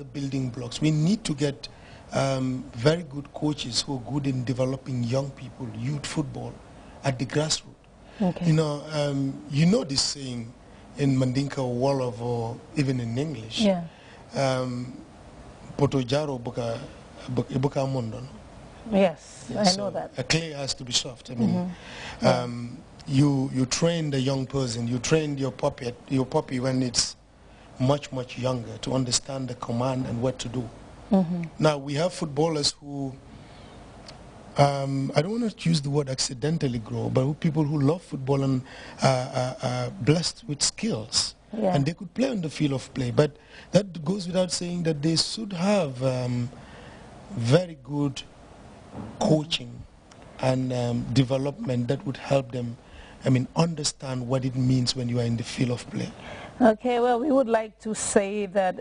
the building blocks. We need to get very good coaches who are good in developing young people, youth football, at the grassroots. Okay. You know this saying in Mandinka or Wolof or even in English. Yeah. Potojaro buka mondo. Yes, Yeah, I know that. A clay has to be soft. I mean, you train the young person, you train your puppy when it's much younger to understand the command and what to do. Now we have footballers who I don't want to use the word accidentally grow, but people who love football and are blessed with skills, and they could play on the field of play. But that goes without saying that they should have very good coaching and development that would help them, understand what it means when you are in the field of play. Okay, well, we would like to say that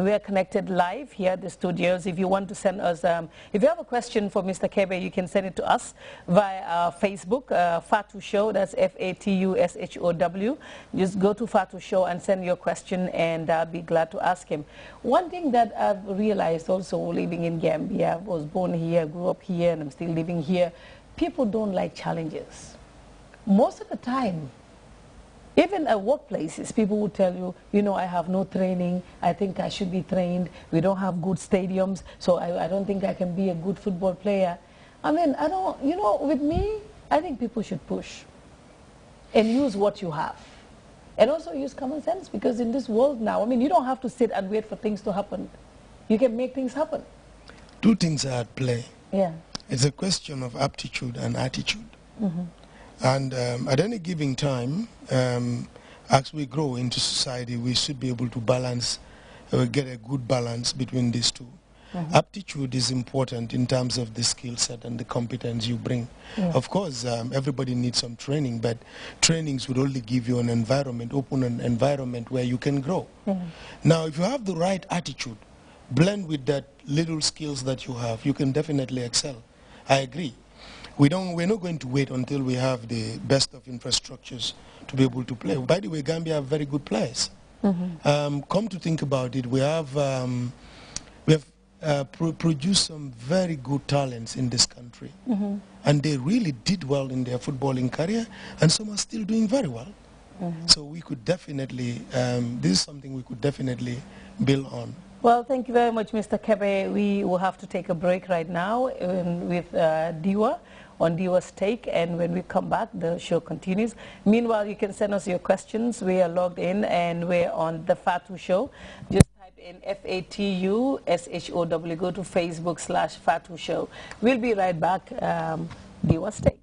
we are connected live here at the studios. If you want to send us, if you have a question for Mr. Kebe, you can send it to us via our Facebook, Fatu Show, that's FATUSHOW. Just go to Fatu Show and send your question, and I'll be glad to ask him. One thing that I've realized also living in Gambia, I was born here, grew up here, and I'm still living here, people don't like challenges. Most of the time, even at workplaces, people would tell you, I have no training, I think I should be trained, we don't have good stadiums, so I don't think I can be a good football player. I mean, with me, I think people should push and use what you have. And also use common sense, because in this world now, you don't have to sit and wait for things to happen. You can make things happen. Two things are at play. Yeah. It's a question of aptitude and attitude. And at any given time, as we grow into society, we should be able to balance, get a good balance between these two. Aptitude is important in terms of the skill set and the competence you bring. Of course, everybody needs some training, but trainings would only give you an environment, open an environment where you can grow. Now, if you have the right attitude, blend with that little skills that you have, you can definitely excel. I agree. We're not going to wait until we have the best of infrastructures to be able to play. By the way, Gambia have very good players. Come to think about it, we have produced some very good talents in this country. And they really did well in their footballing career, and some are still doing very well. So we could definitely, this is something we could definitely build on. Well, thank you very much, Mr. Kebe. We will have to take a break right now with Diwa on Diwa's Take, and when we come back, the show continues. Meanwhile, you can send us your questions. We are logged in, and we're on the Fatu Show. Just type in FATUSHOW. Go to Facebook/Fatu Show. We'll be right back. Diwa's Take.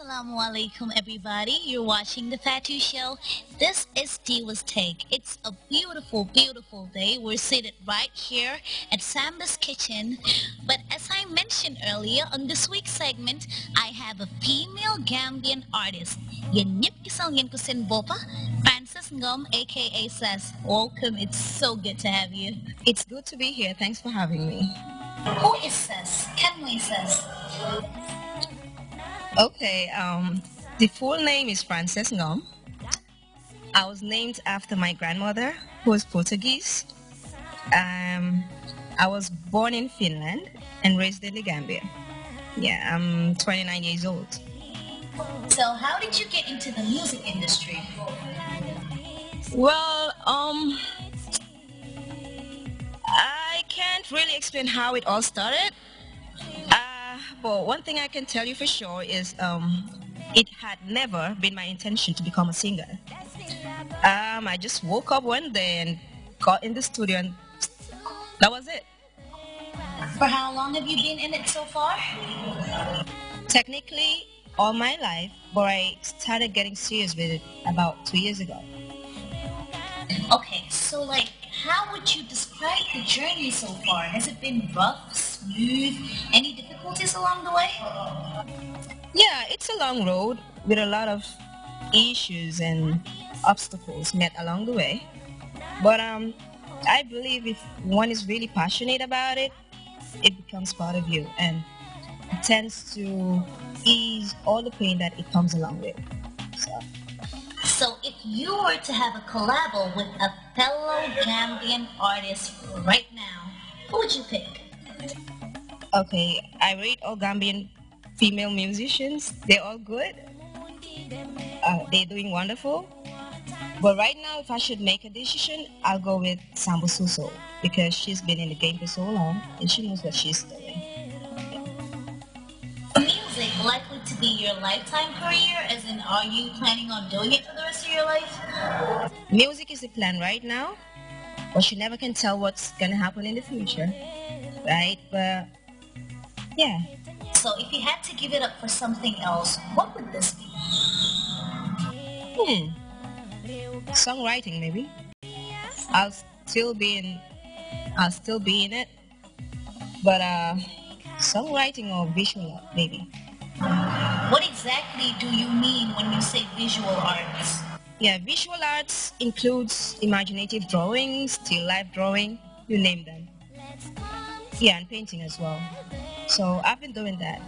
Assalamualaikum everybody, you're watching the Fatu Show. This is Diwa's Take. It's a beautiful day. We're seated right here at Samba's kitchen. But as I mentioned earlier, on this week's segment, I have a female Gambian artist. Yan ñep gisal ngeen ko sen bopa, Frances Ngom, aka Says. Welcome, it's so good to have you. It's good to be here, thanks for having me. Who is Says? Can we Says? Okay, the full name is Frances Ngom. I was named after my grandmother, who was Portuguese. I was born in Finland and raised in the Gambia. Yeah, I'm 29 years old. So how did you get into the music industry? Well, I can't really explain how it all started. But one thing I can tell you for sure is it had never been my intention to become a singer. I just woke up one day and got in the studio, and that was it. For how long have you been in it so far? Technically, all my life, but I started getting serious with it about 2 years ago. Okay, so like, how would you describe the journey so far? Has it been rough, smooth, any difficulties along the way? Yeah, it's a long road with a lot of issues and obstacles met along the way. But I believe if one is really passionate about it, it becomes part of you and it tends to ease all the pain that it comes along with. So, So if you were to have a collabo with a fellow Gambian artist right now, who would you pick? okay, I rate all Gambian female musicians. They're all good. They're doing wonderful. But right now, if I should make a decision, I'll go with Sambo Suso because she's been in the game for so long and she knows what she's doing. Music likely to be your lifetime career, as in are you planning on doing it for the rest of your life? Music is the plan right now, but you never can tell what's gonna happen in the future, right? But yeah, So if you had to give it up for something else, what would this be? songwriting maybe. I'll still be in, I'll still be in it, but songwriting or visual art maybe. What exactly do you mean when you say visual arts? Yeah, visual arts includes imaginative drawing, still life drawing, you name them. Yeah, and painting as well. So I've been doing that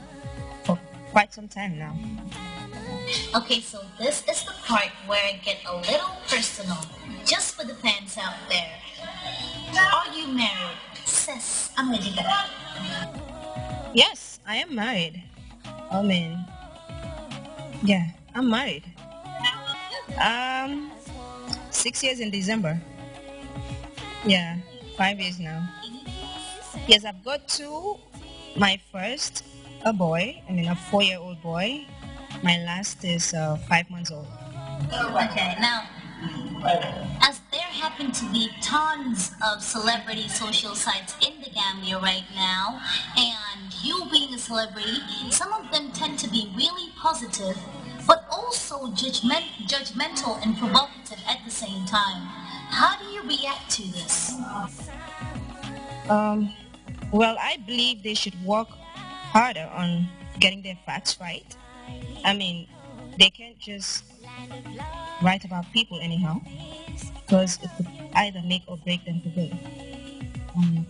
for quite some time now. Okay, so this is the part where I get a little personal, just for the fans out there. Are you married? Sis, I'm ready to go. Yes, I am married. I mean, yeah, I'm married. Um, 6 years in December. Yeah, 5 years now. Yes, I've got two. My first, a boy, I mean a 4-year-old boy. My last is 5 months old. Okay, now, as there happen to be tons of celebrity social sites in the Gambia right now, and you being a celebrity, some of them tend to be really positive, but also judgmental and provocative at the same time. How do you react to this? Um, well, I believe they should work harder on getting their facts right. I mean, they can't just write about people anyhow, because it could either make or break them for good.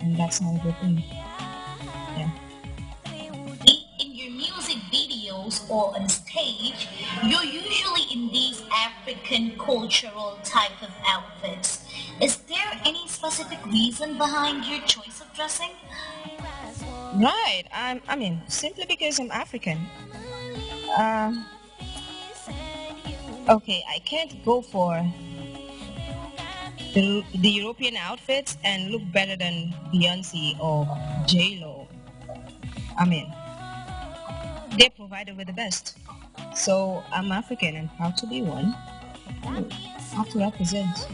And that's not a good thing. Yeah. In your music videos or on stage, you're usually in these African cultural type of outfits. Is there any specific reason behind your choice of dressing? Right. I mean, simply because I'm African. Um, okay, I can't go for the European outfits and look better than Beyonce or J-Lo. I mean, they provided with the best. So I'm African and proud to be one. I have to represent.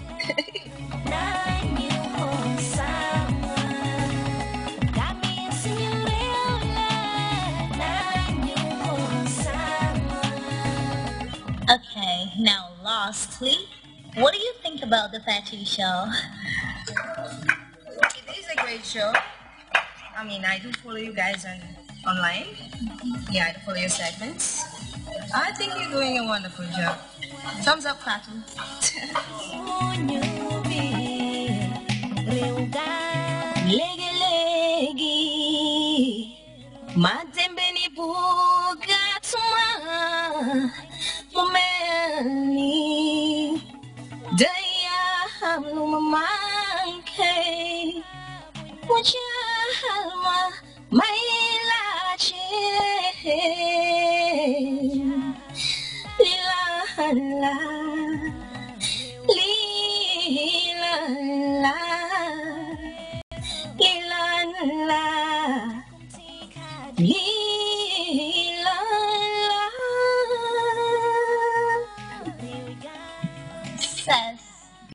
Okay, now lastly, what do you think about the Fatu show? It is a great show. I mean, I do follow you guys online. Yeah, I do follow your segments. I think you're doing a wonderful job. Thumbs up, Fatu. Legi legi, matembeni bugatuma, mumeni, daya hamlu mamanke, wajalma mailache, lila la, lila la.